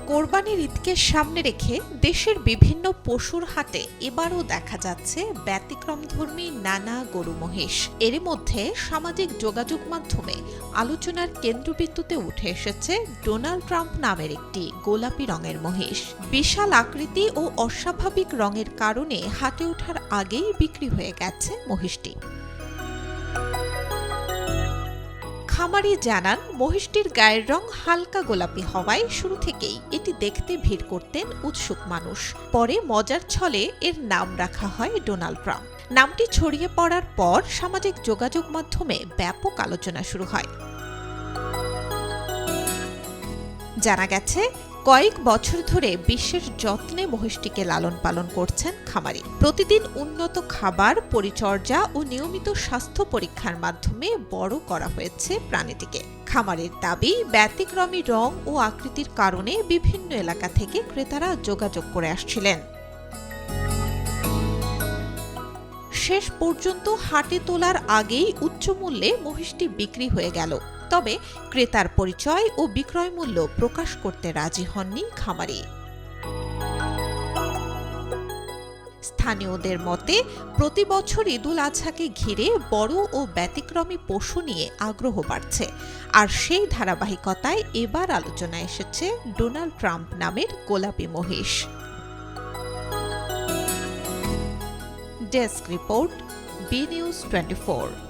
কোরবানির ঈদকে সামনে রেখে দেশের বিভিন্ন পশুর হাটে এবারও দেখা যাচ্ছে ব্যতিক্রমধর্মী নানা গরু মহিষ। এরই মধ্যে সামাজিক যোগাযোগ মাধ্যমে আলোচনার কেন্দ্রবিন্দুতে উঠে এসেছে ডোনাল্ড ট্রাম্প নামের একটি গোলাপি রঙের মহিষ। বিশাল আকৃতি ও অস্বাভাবিক রঙের কারণে হাটে ওঠার আগেই বিক্রি হয়ে গেছে মহিষটি। খামারি জানান, মহিষটির গায়ের রং হালকা গোলাপি হওয়ায় শুরু থেকেই এটি দেখতে ভিড় করতেন উৎসুক মানুষ। পরে মজার ছলে এর নাম রাখা হয় ডোনাল্ড ট্রাম্প। নামটি ছড়িয়ে পড়ার পর সামাজিক যোগাযোগ মাধ্যমে ব্যাপক আলোচনা শুরু হয়। জানা গেছে, কয়েক বছর ধরে বিশেষ যত্নে মহিষটিকে লালন পালন করছেন খামারি। প্রতিদিন উন্নত খাবার, পরিচর্যা ও নিয়মিত স্বাস্থ্য পরীক্ষার মাধ্যমে বড় করা হয়েছে প্রাণীটিকে। খামারের দাবি, ব্যতিক্রমী রং ও আকৃতির কারণে বিভিন্ন এলাকা থেকে ক্রেতারা যোগাযোগ করে আসছিলেন। শেষ পর্যন্ত হাটে তোলার আগেই উচ্চ মূল্যে মহিষটি বিক্রি হয়ে গেল। তবে ক্রেতার পরিচয় ও বিক্রয় মূল্য প্রকাশ করতে রাজি হননি খামারি। স্থানীয়দের মতে, প্রতি বছর ঈদুল আজহাকে ঘিরে বড় ও ব্যতিক্রমী পশু নিয়ে আগ্রহ বাড়ছে। আর সেই ধারাবাহিকতায় এবার আলোচনায় এসেছে ডোনাল্ড ট্রাম্প নামের গোলাপি মহিষ। Desk report, B news 24।